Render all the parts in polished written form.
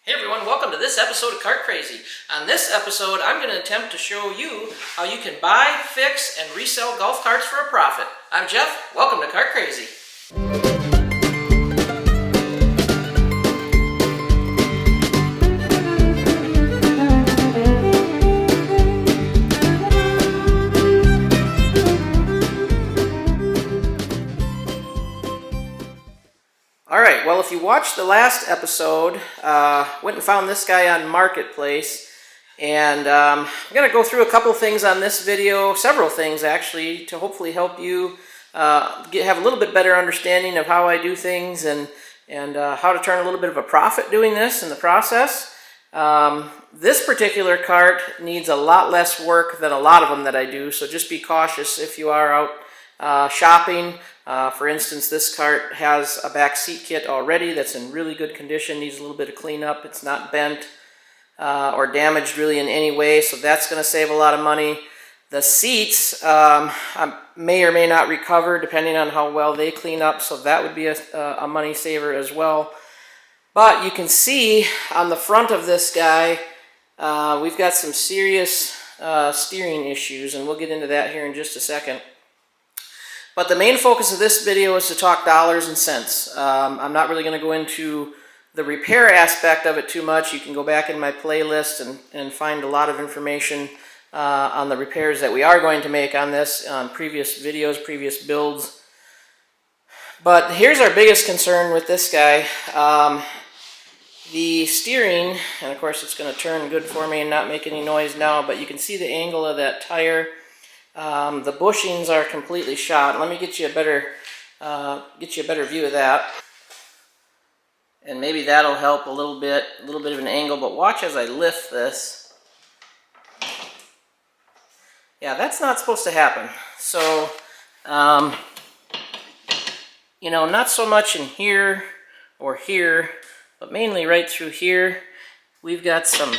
Hey everyone, welcome to this episode of Kart Crazy. On this episode, I'm going to attempt to show you how you can buy, fix, and resell golf carts for a profit. I'm Jeff, welcome to Kart Crazy. Alright, well if you watched the last episode, went and found this guy on Marketplace, and I'm going to go through a couple things on this video, several things actually, to hopefully help you have a little bit better understanding of how I do things and how to turn a little bit of a profit doing this in the process. This particular cart needs a lot less work than a lot of them that I do, so just be cautious if you are out shopping. For instance, this cart has a back seat kit already that's in really good condition, needs a little bit of cleanup. It's not bent or damaged really in any way, so that's going to save a lot of money. The seats I may or may not recover depending on how well they clean up, so that would be a money saver as well. But you can see on the front of this guy, we've got some serious steering issues, and we'll get into that here in just a second. But the main focus of this video is to talk dollars and cents. I'm not really going to go into the repair aspect of it too much. You can go back in my playlist and find a lot of information on the repairs that we are going to make on this, on previous videos, previous builds. But here's our biggest concern with this guy. The steering, and of course it's going to turn good for me and not make any noise now, but you can see the angle of that tire. The bushings are completely shot. Let me get you a better view of that, and maybe that'll help a little bit of an angle. But watch as I lift this. Yeah, that's not supposed to happen. So, you know, not so much in here or here, but mainly right through here. We've got some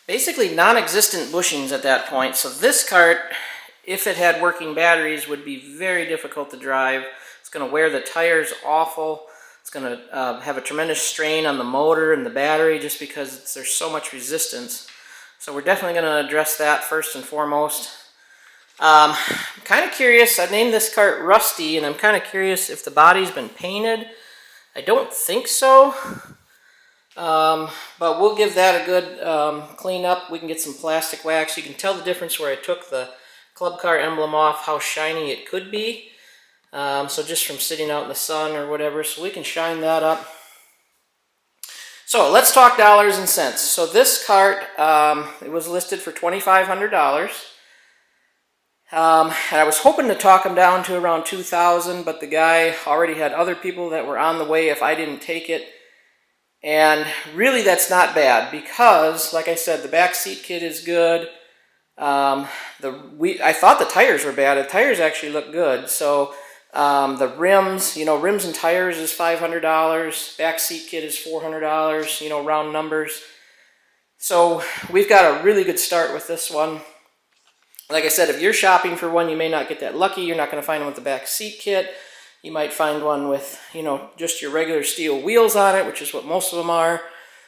basically non-existent bushings at that point. So this cart, if it had working batteries, would be very difficult to drive. It's going to wear the tires awful. It's going to have a tremendous strain on the motor and the battery just because there's so much resistance. So we're definitely going to address that first and foremost. I'm kind of curious. I named this cart Rusty, and I'm kind of curious if the body's been painted. I don't think so. But we'll give that a good clean up. We can get some plastic wax. You can tell the difference where I took the club car emblem off, how shiny it could be. So just from sitting out in the sun or whatever, so we can shine that up. So let's talk dollars and cents. So this cart, it was listed for $2,500. And I was hoping to talk them down to around $2,000, but the guy already had other people that were on the way if I didn't take it. And really that's not bad because, like I said, the back seat kit is good. I thought the tires were bad. The tires actually look good. So the rims, you know, rims and tires is $500. Back seat kit is $400, you know, round numbers. So we've got a really good start with this one. Like I said, if you're shopping for one, you may not get that lucky. You're not going to find one with the back seat kit. You might find one with, you know, just your regular steel wheels on it, which is what most of them are.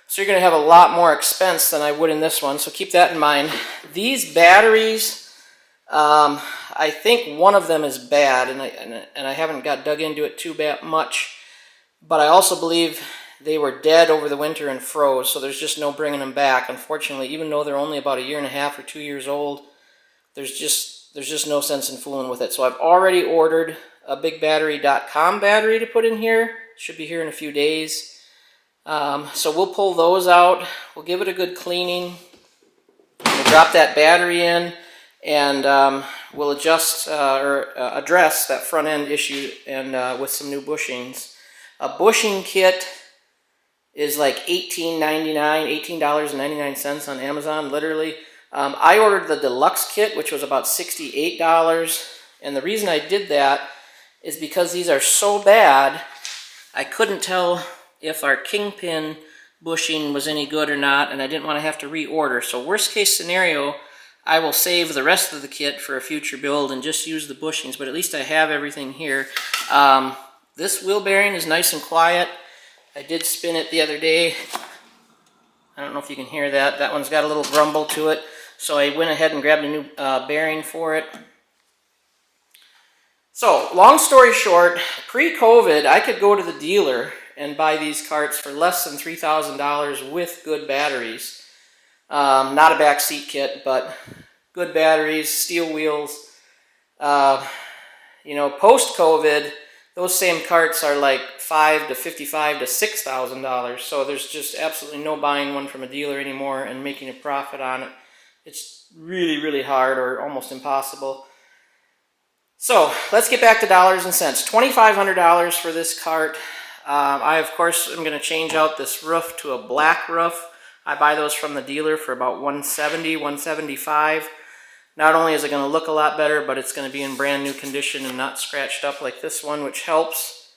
So you're going to have a lot more expense than I would in this one, so keep that in mind. These batteries, I think one of them is bad, and I haven't got dug into it too much, but I also believe they were dead over the winter and froze, so there's just no bringing them back. Unfortunately, even though they're only about 1.5 years or 2 years old, there's just no sense in fooling with it. So I've already ordered a BigBattery.com battery to put in here. Should be here in a few days. So we'll pull those out. We'll give it a good cleaning. We'll drop that battery in, and we'll adjust or address that front end issue and with some new bushings. A bushing kit is like $18.99 on Amazon, literally. I ordered the deluxe kit, which was about $68, and the reason I did that is because these are so bad, I couldn't tell if our kingpin bushing was any good or not, and I didn't want to have to reorder. So worst case scenario, I will save the rest of the kit for a future build and just use the bushings, but at least I have everything here. This wheel bearing is nice and quiet. I did spin it the other day. I don't know if you can hear that. That one's got a little grumble to it. So I went ahead and grabbed a new bearing for it. So, long story short, pre-COVID, I could go to the dealer and buy these carts for less than $3,000 with good batteries. Not a back seat kit, but good batteries, steel wheels. You know, post-COVID, those same carts are like $5,000 to $55,000 to $6,000. So there's just absolutely no buying one from a dealer anymore and making a profit on it. It's really, really hard or almost impossible. So let's get back to dollars and cents. $2,500 for this cart. I, of course, am going to change out this roof to a black roof. I buy those from the dealer for about $170, $175. Not only is it going to look a lot better, but it's going to be in brand new condition and not scratched up like this one, which helps.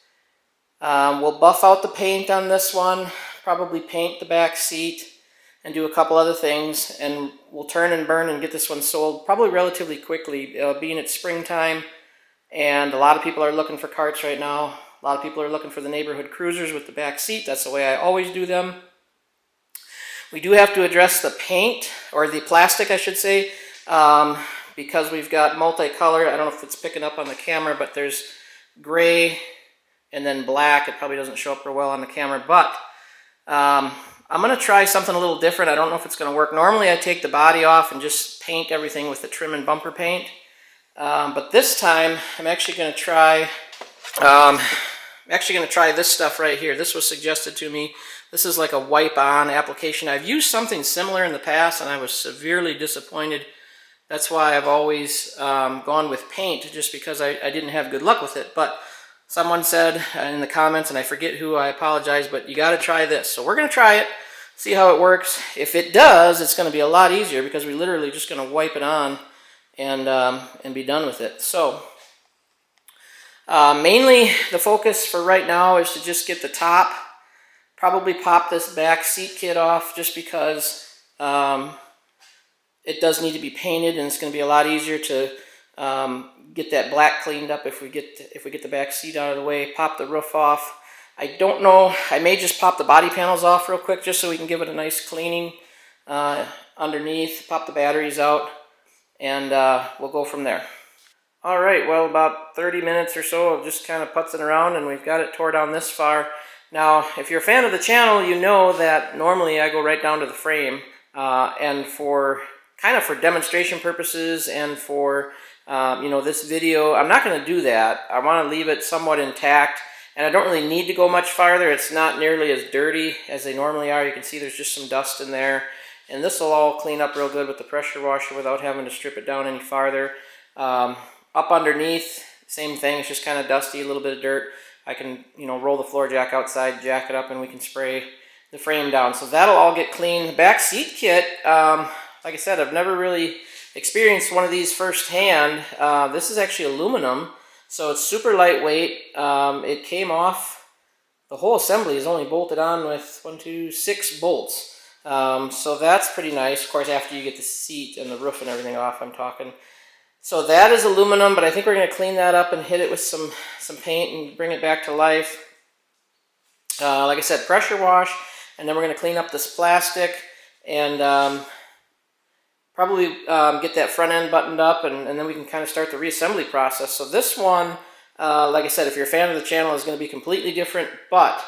We'll buff out the paint on this one, probably paint the back seat, and do a couple other things, and we'll turn and burn and get this one sold probably relatively quickly, being it's springtime, and a lot of people are looking for carts right now. A lot of people are looking for the neighborhood cruisers with the back seat. That's the way I always do them. We do have to address the paint, or the plastic I should say, because we've got multicolor. I don't know if it's picking up on the camera, but there's gray and then black. It probably doesn't show up real well on the camera, but I'm going to try something a little different. I don't know if it's going to work. Normally I take the body off and just paint everything with the trim and bumper paint, but this time I'm actually going to try this stuff right here. This was suggested to me. This is like a wipe-on application. I've used something similar in the past and I was severely disappointed. That's why I've always gone with paint, just because I didn't have good luck with it. But someone said in the comments, and I forget who, I apologize, but you got to try this. So we're going to try it, see how it works. If it does, it's going to be a lot easier because we're literally just going to wipe it on and be done with it. So mainly the focus for right now is to just get the top. Probably pop this back seat kit off just because it does need to be painted, and it's going to be a lot easier to get that black cleaned up if we get the back seat out of the way. Pop the roof off. I don't know. I may just pop the body panels off real quick just so we can give it a nice cleaning underneath. Pop the batteries out, and we'll go from there. All right. Well, about 30 minutes or so of just kind of putzing around, and we've got it tore down this far. Now, if you're a fan of the channel, you know that normally I go right down to the frame, and for demonstration purposes and for this video, I'm not going to do that. I want to leave it somewhat intact, and I don't really need to go much farther. It's not nearly as dirty as they normally are. You can see there's just some dust in there, and this will all clean up real good with the pressure washer without having to strip it down any farther. Up underneath, same thing. It's just kind of dusty, a little bit of dirt. I can, roll the floor jack outside, jack it up, and we can spray the frame down. So that'll all get clean. The back seat kit, like I said, I've never really experienced one of these firsthand. This is actually aluminum, so it's super lightweight. It came off, the whole assembly is only bolted on with 6 bolts. So that's pretty nice. Of course, after you get the seat and the roof and everything off, I'm talking. So that is aluminum, but I think we're going to clean that up and hit it with some paint and bring it back to life. Like I said, pressure wash, and then we're going to clean up this plastic and probably get that front end buttoned up, and then we can kind of start the reassembly process. So this one, like I said, if you're a fan of the channel, is going to be completely different, but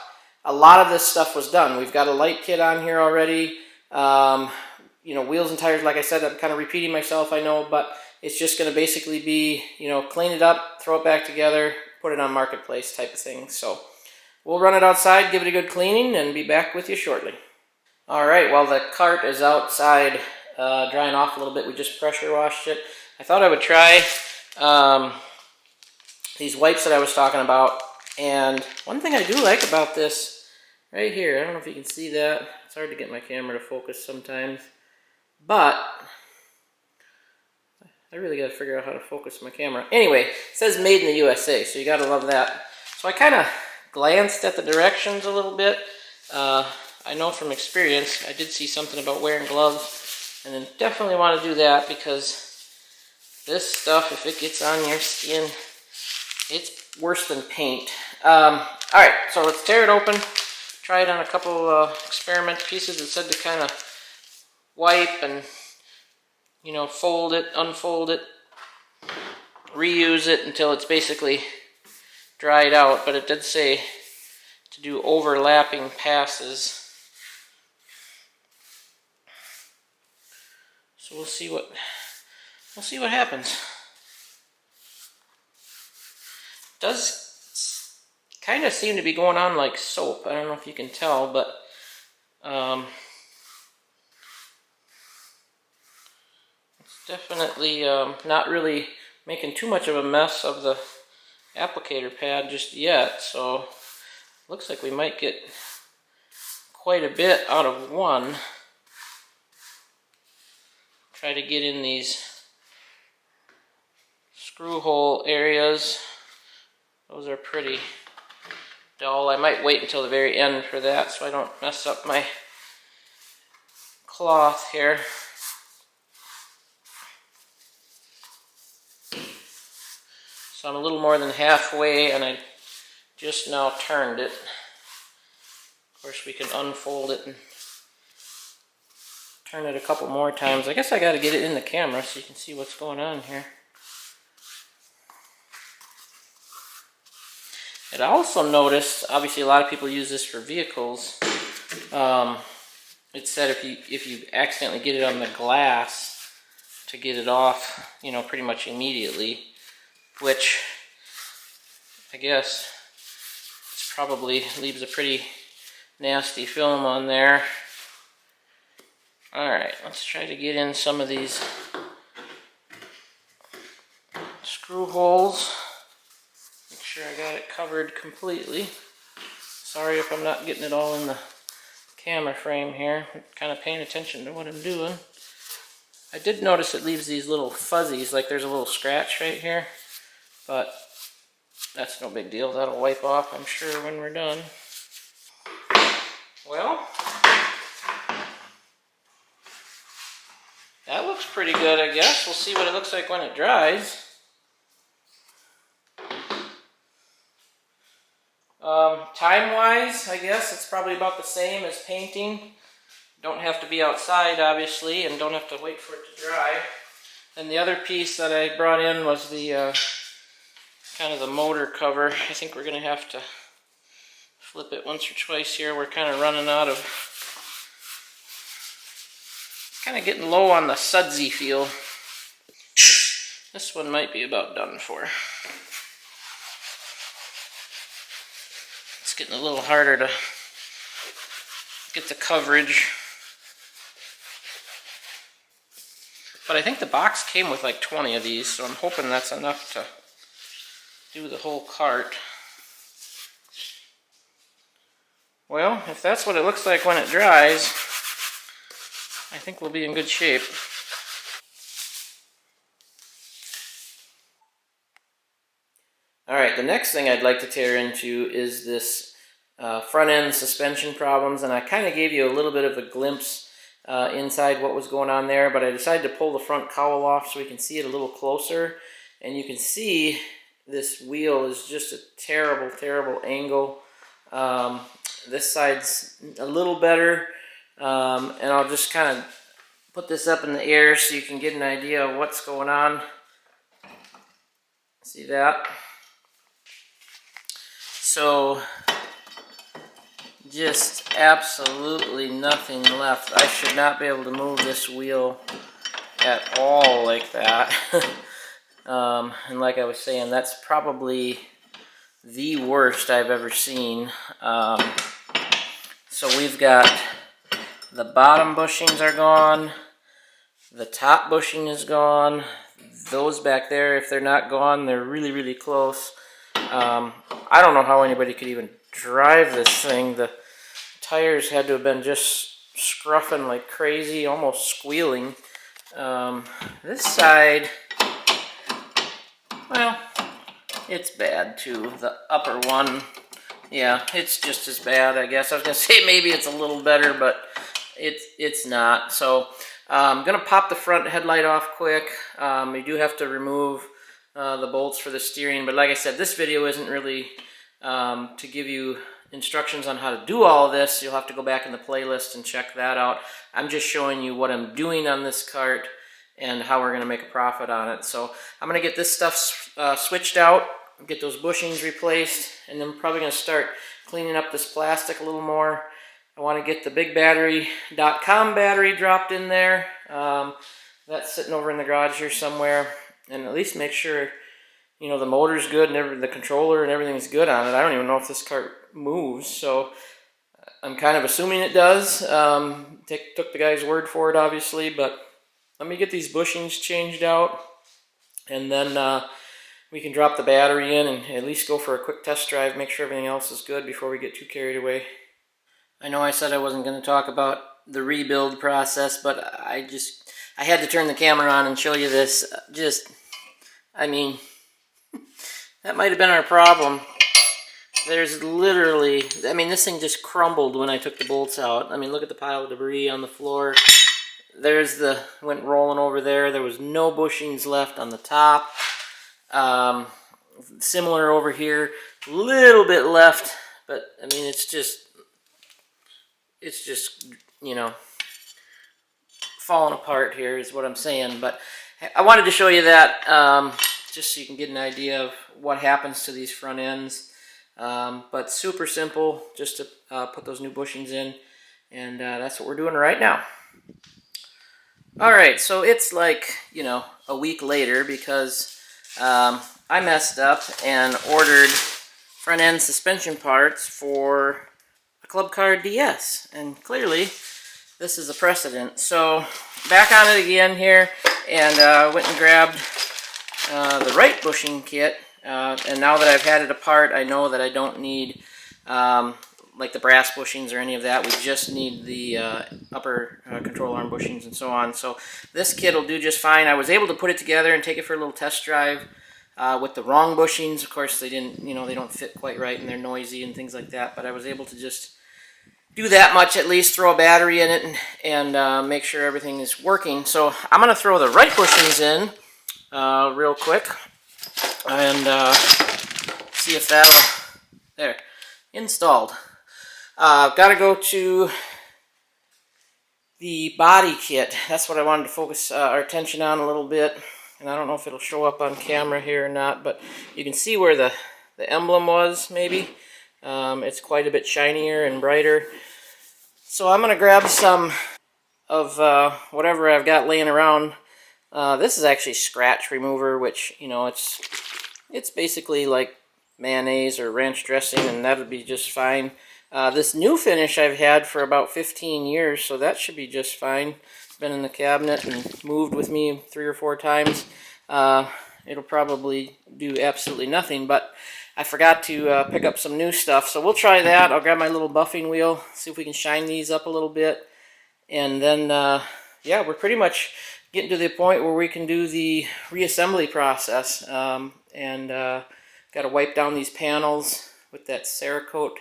a lot of this stuff was done. We've got a light kit on here already. Wheels and tires, like I said, I'm kind of repeating myself, I know, but it's just going to basically be, clean it up, throw it back together, put it on Marketplace type of thing. So we'll run it outside, give it a good cleaning, and be back with you shortly. All right, well, the cart is outside drying off a little bit. We just pressure washed it. I thought I would try these wipes that I was talking about. And one thing I do like about this right here, I don't know if you can see that. It's hard to get my camera to focus sometimes, but I really got to figure out how to focus my camera. Anyway, it says made in the USA, so you got to love that. So I kind of glanced at the directions a little bit. I know from experience, I did see something about wearing gloves, and then definitely want to do that because this stuff, if it gets on your skin, it's worse than paint. Alright, so let's tear it open, tried on a couple experiment pieces. It said to kind of wipe and, you know, fold it, unfold it, reuse it until it's basically dried out, but it did say to do overlapping passes. So we'll see what happens. It does kind of seem to be going on like soap. I don't know if you can tell, but it's definitely not really making too much of a mess of the applicator pad just yet. So looks like we might get quite a bit out of one. Try to get in these screw hole areas. Those are pretty dull. I might wait until the very end for that so I don't mess up my cloth here. So I'm a little more than halfway and I just now turned it. Of course we can unfold it and turn it a couple more times. I guess I got to get it in the camera so you can see what's going on here. And I also noticed, obviously a lot of people use this for vehicles. It said if you accidentally get it on the glass, to get it off, you know, pretty much immediately, which I guess it's probably leaves a pretty nasty film on there. Alright, let's try to get in some of these screw holes. Make sure I got it covered completely. Sorry if I'm not getting it all in the camera frame here. I'm kind of paying attention to what I'm doing. I did notice it leaves these little fuzzies, like there's a little scratch right here, but that's no big deal. That'll wipe off, I'm sure, when we're done. Well, that looks pretty good, I guess. We'll see what it looks like when it dries. Time-wise, I guess it's probably about the same as painting. Don't have to be outside, obviously, and don't have to wait for it to dry. And the other piece that I brought in was the kind of the motor cover. I think we're going to have to flip it once or twice here. We're kind of running out of... kind of getting low on the sudsy feel. This one might be about done for. It's getting a little harder to get the coverage. But I think the box came with like 20 of these, so I'm hoping that's enough to do the whole cart. Well, if that's what it looks like when it dries, I think we'll be in good shape. Alright, the next thing I'd like to tear into is this front end suspension problems, and I kind of gave you a little bit of a glimpse inside what was going on there, but I decided to pull the front cowl off so we can see it a little closer, and you can see this wheel is just a terrible, terrible angle. This side's a little better, and I'll just kind of put this up in the air so you can get an idea of what's going on. See that? So, just absolutely nothing left. I should not be able to move this wheel at all like that. And like I was saying, that's probably the worst I've ever seen. So we've got the bottom bushings are gone, the top bushing is gone, those back there, if they're not gone, they're really, really close. I don't know how anybody could even drive this thing. The tires had to have been just scruffing like crazy, almost squealing. This side, well, it's bad too. The upper one, yeah, it's just as bad, I guess. I was going to say maybe it's a little better, but it's not. So I'm going to pop the front headlight off quick. We do have to remove the bolts for the steering, but like I said, this video isn't really to give you instructions on how to do all of this, you'll have to go back in the playlist and check that out. I'm just showing you what I'm doing on this cart and how we're going to make a profit on it. So I'm going to get this stuff switched out, get those bushings replaced, and then I'm probably going to start cleaning up this plastic a little more. I want to get the BigBattery.com battery dropped in there. That's sitting over in the garage here somewhere, and at least make sure, you know, the motor's good and the controller and everything's good on it. I don't even know if this cart moves, so I'm kind of assuming it does. Took the guy's word for it, obviously, but let me get these bushings changed out, and then we can drop the battery in and at least go for a quick test drive, make sure everything else is good before we get too carried away. I know I said I wasn't going to talk about the rebuild process, but I had to turn the camera on and show you this. I mean, that might have been our problem. There's literally, I mean, this thing just crumbled when I took the bolts out. I mean, look at the pile of debris on the floor. Went rolling over there. There was no bushings left on the top. Similar over here, little bit left, but I mean, it's just, you know, falling apart here is what I'm saying. But I wanted to show you that just so you can get an idea of what happens to these front ends. But super simple, just to put those new bushings in, and that's what we're doing right now. Alright, so it's like, you know, a week later because I messed up and ordered front end suspension parts for a Club Car DS, and clearly this is a precedent. So back on it again here, and went and grabbed the right bushing kit, and now that I've had it apart, I know that I don't need like the brass bushings or any of that. We just need the upper control arm bushings and so on. So this kit will do just fine. I was able to put it together and take it for a little test drive with the wrong bushings. Of course, they didn't, you know, they don't fit quite right and they're noisy and things like that. But I was able to just do that much, at least throw a battery in it and make sure everything is working. So I'm going to throw the right bushings in real quick and see if that'll, there, installed. Got to go to the body kit. That's what I wanted to focus our attention on a little bit. And I don't know if it'll show up on camera here or not, but you can see where the emblem was, maybe. It's quite a bit shinier and brighter. So I'm going to grab some of whatever I've got laying around. This is actually scratch remover, which, you know, it's basically like mayonnaise or ranch dressing, and that would be just fine. This new finish I've had for about 15 years, so that should be just fine. It's been in the cabinet and moved with me 3 or 4 times. It'll probably do absolutely nothing, but I forgot to pick up some new stuff, so we'll try that. I'll grab my little buffing wheel, see if we can shine these up a little bit, and then, yeah, we're pretty much getting to the point where we can do the reassembly process, and got to wipe down these panels with that Cerakote,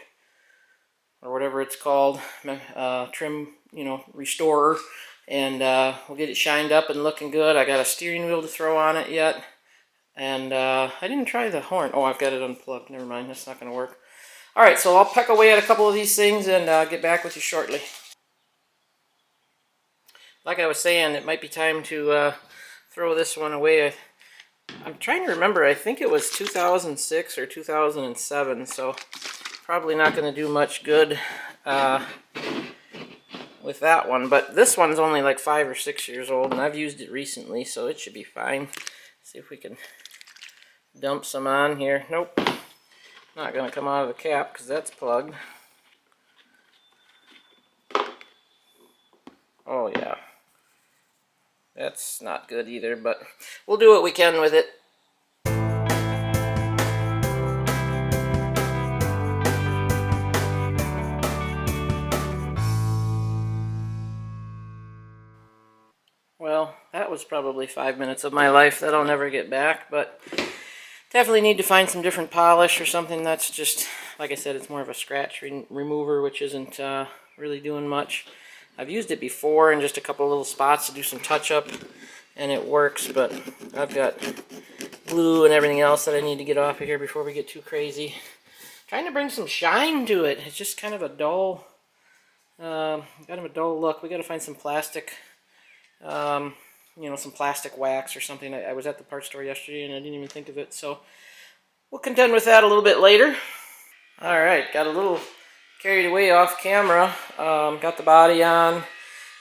or whatever it's called, trim, you know, restorer, and we'll get it shined up and looking good. I got a steering wheel to throw on it yet, and I didn't try the horn. Oh, I've got it unplugged. Never mind, that's not going to work. Alright, so I'll peck away at a couple of these things and get back with you shortly. Like I was saying, it might be time to throw this one away. I'm trying to remember, I think it was 2006 or 2007, so probably not going to do much good with that one. But this one's only like 5 or 6 years old, and I've used it recently, so it should be fine. See if we can dump some on here. Nope, not going to come out of the cap because that's plugged. Oh yeah, that's not good either, but we'll do what we can with it. Well, that was probably 5 minutes of my life that I'll never get back, but definitely need to find some different polish or something that's just, like I said, it's more of a scratch remover, which isn't really doing much. I've used it before in just a couple of little spots to do some touch-up, and it works, but I've got glue and everything else that I need to get off of here before we get too crazy. kind of brings some shine to it. It's just kind of a dull, kind of a dull look. We got to find some plastic, some plastic wax or something. I was at the parts store yesterday and I didn't even think of it, so we'll contend with that a little bit later. All right, got a little carried away off camera. Got the body on,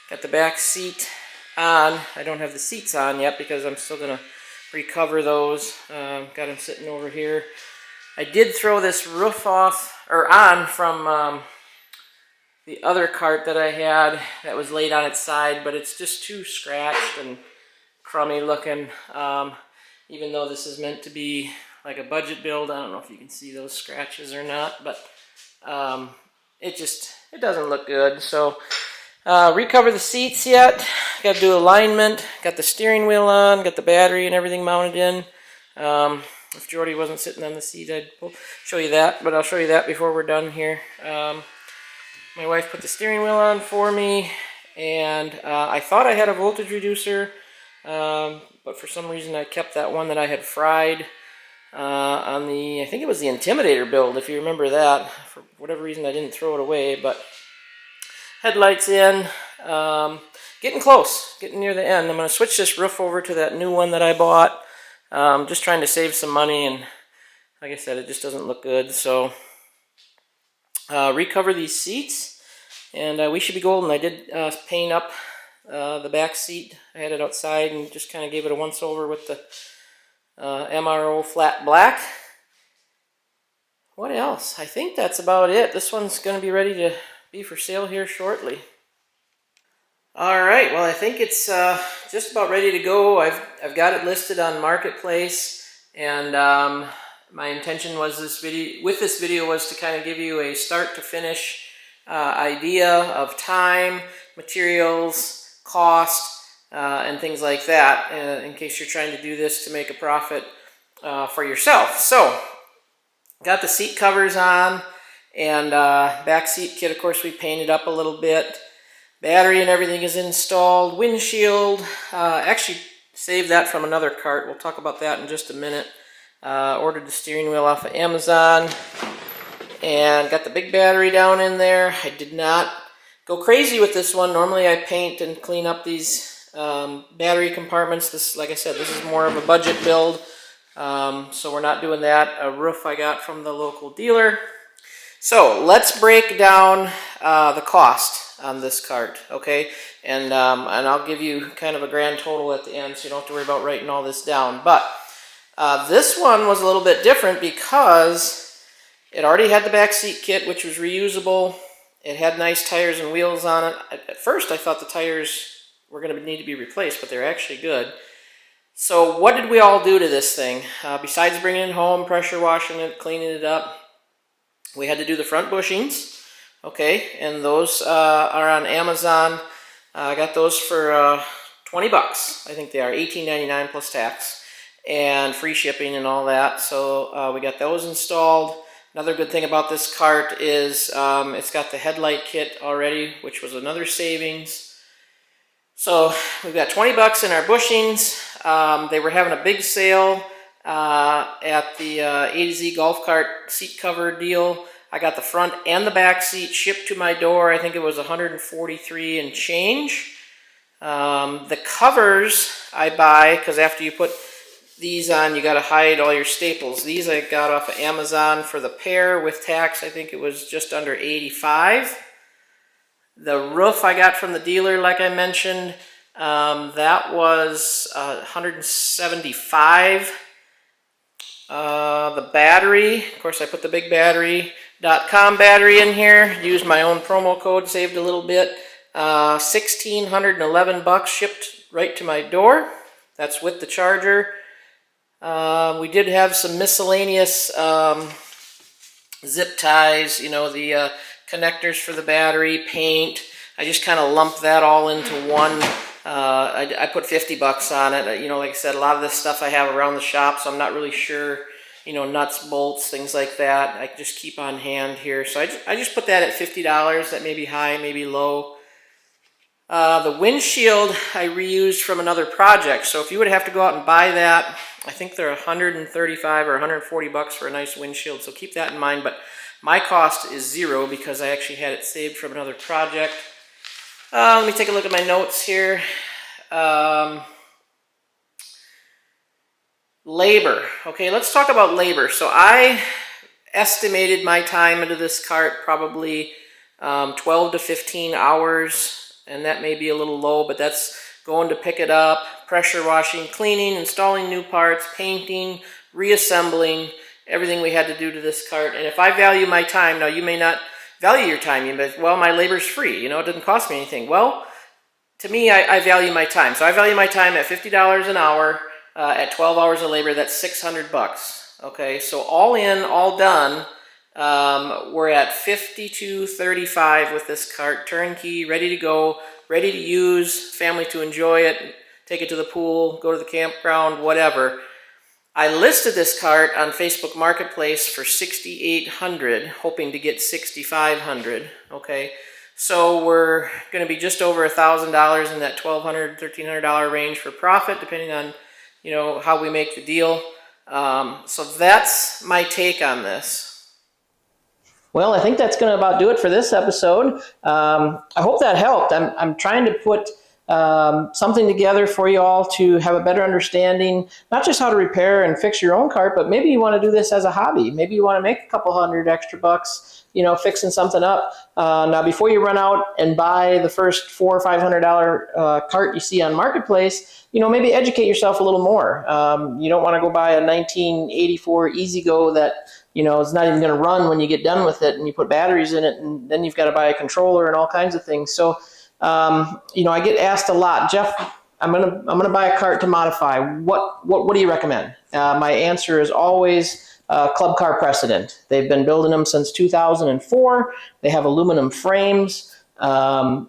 got the back seat on. I don't have the seats on yet because I'm still gonna recover those. Got them sitting over here. I did throw this roof off or on from the other cart that I had that was laid on its side, but it's just too scratched and crummy looking. Even though this is meant to be like a budget build, I don't know if you can see those scratches or not, but it doesn't look good. So recover the seats yet. Got to do alignment. Got the steering wheel on. Got the battery and everything mounted in. If Jordy wasn't sitting on the seat, I'd show you that, but I'll show you that before we're done here. My wife put the steering wheel on for me, and I thought I had a voltage reducer, but for some reason I kept that one that I had fried on the, I think it was the Intimidator build, if you remember that. For whatever reason I didn't throw it away, but headlights in, getting close, getting near the end. I'm going to switch this roof over to that new one that I bought. Just trying to save some money, and like I said, it just doesn't look good. So recover these seats, and we should be golden. I did paint up the back seat. I had it outside and just kind of gave it a once over with the MRO flat black. What else? I think that's about it. This one's going to be ready to be for sale here shortly. Alright, well, I think it's just about ready to go. I've got it listed on Marketplace, and my intention was this video was to kind of give you a start to finish idea of time, materials, cost, and things like that, in case you're trying to do this to make a profit for yourself. So, got the seat covers on, and back seat kit, of course, we painted up a little bit. Battery and everything is installed. Windshield, actually saved that from another cart. We'll talk about that in just a minute. Ordered the steering wheel off of Amazon and got the big battery down in there. I did not go crazy with this one. Normally I paint and clean up these battery compartments. This, like I said, this is more of a budget build, so we're not doing that. A roof I got from the local dealer. So let's break down the cost on this cart, okay? And I'll give you kind of a grand total at the end, so you don't have to worry about writing all this down. But this one was a little bit different because it already had the back seat kit, which was reusable. It had nice tires and wheels on it. At first, I thought the tires were going to need to be replaced, but they're actually good. So what did we all do to this thing? Besides bringing it home, pressure washing it, cleaning it up, we had to do the front bushings. Okay, and those are on Amazon. I got those for 20 bucks. I think they are $18.99 plus tax and free shipping and all that. So we got those installed. Another good thing about this cart is it's got the headlight kit already, which was another savings. So we've got 20 bucks in our bushings. They were having a big sale at the A to Z golf cart seat cover deal. I got the front and the back seat shipped to my door. I think it was $143 and change. The covers I buy, because after you put these on, you got to hide all your staples. These I got off of Amazon for the pair with tax. I think it was just under $85. The roof I got from the dealer, like I mentioned, that was $175. The battery, of course, I put the big battery.com battery in here, used my own promo code, saved a little bit. $1,611 shipped right to my door. That's with the charger. We did have some miscellaneous zip ties, you know, the connectors for the battery, paint. I just kind of lumped that all into one. I put 50 bucks on it. You know, like I said, a lot of this stuff I have around the shop, so I'm not really sure, you know, nuts, bolts, things like that. I just keep on hand here. So I just put that at $50. That may be high, maybe low. The windshield I reused from another project. So if you would have to go out and buy that, I think they're 135 or 140 bucks for a nice windshield. So keep that in mind. But my cost is zero because I actually had it saved from another project. Let me take a look at my notes here. Labor. Okay, let's talk about labor. So I estimated my time into this cart probably 12 to 15 hours. And that may be a little low, but that's going to pick it up, pressure washing, cleaning, installing new parts, painting, reassembling, everything we had to do to this cart. And if I value my time, now you may not value your time, you may, well, my labor's free, it doesn't cost me anything. Well, to me, I value my time. So I value my time at $50 an hour, at 12 hours of labor, that's 600 bucks. Okay, so all in, all done, we're at 52.35 with this cart, turnkey, ready to go, ready to use, family to enjoy it, take it to the pool, go to the campground, whatever. I listed this cart on Facebook Marketplace for $6,800, hoping to get $6,500. Okay, so we're going to be just over $1,000 in that $1,200, $1,300 range for profit, depending on how we make the deal. So that's my take on this. Well, I think that's going to about do it for this episode. I hope that helped. I'm trying to put something together for you all to have a better understanding, not just how to repair and fix your own cart, but maybe you want to do this as a hobby. Maybe you want to make a couple hundred extra bucks, fixing something up. Now, before you run out and buy the first $400 or $500 cart you see on Marketplace, maybe educate yourself a little more. You don't want to go buy a 1984 E-Z-GO that it's not even going to run when you get done with it, and you put batteries in it, and then you've got to buy a controller and all kinds of things. So, I get asked a lot, Jeff, I'm gonna buy a cart to modify. What do you recommend? My answer is always Club Car Precedent. They've been building them since 2004. They have aluminum frames. You don't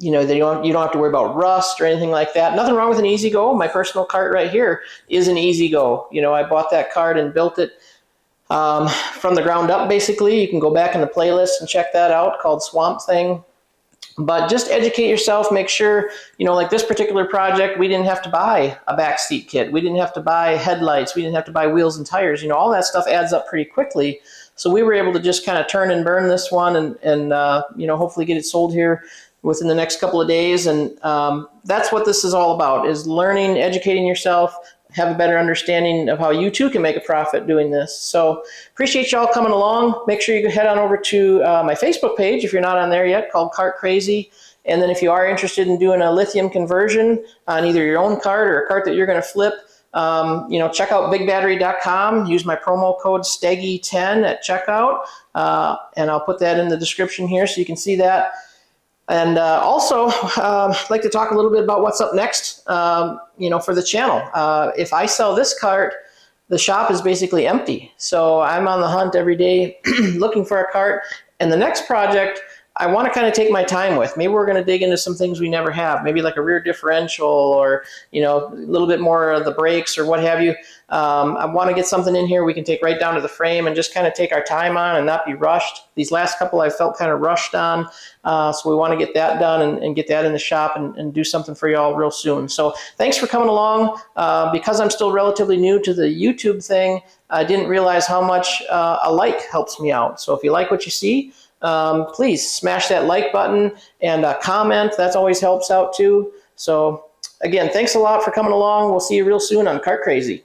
have to worry about rust or anything like that. Nothing wrong with an E-Z-GO. My personal cart right here is an E-Z-GO. I bought that cart and built it from the ground up, basically. You can go back in the playlist and check that out, called Swamp Thing. But just educate yourself, make sure, like this particular project, we didn't have to buy a back seat kit. We didn't have to buy headlights. We didn't have to buy wheels and tires. All that stuff adds up pretty quickly. So we were able to just kind of turn and burn this one and hopefully get it sold here within the next couple of days. And that's what this is all about, is learning, educating yourself, have a better understanding of how you too can make a profit doing this. So appreciate y'all coming along. Make sure you head on over to my Facebook page if you're not on there yet, called Cart Crazy. And then if you are interested in doing a lithium conversion on either your own cart or a cart that you're going to flip, check out bigbattery.com. Use my promo code STEGGY10 at checkout. And I'll put that in the description here so you can see that. And also, I'd like to talk a little bit about what's up next, for the channel. If I sell this cart, the shop is basically empty. So I'm on the hunt every day looking for a cart. And the next project, I want to kind of take my time with. Maybe we're going to dig into some things we never have, maybe like a rear differential or, a little bit more of the brakes or what have you. I want to get something in here we can take right down to the frame and just kind of take our time on and not be rushed. These last couple I felt kind of rushed on, so we want to get that done and get that in the shop and do something for y'all real soon. So thanks for coming along. Because I'm still relatively new to the YouTube thing, I didn't realize how much a like helps me out. So if you like what you see, please smash that like button and comment. That always helps out too. So again, thanks a lot for coming along. We'll see you real soon on Cart Crazy.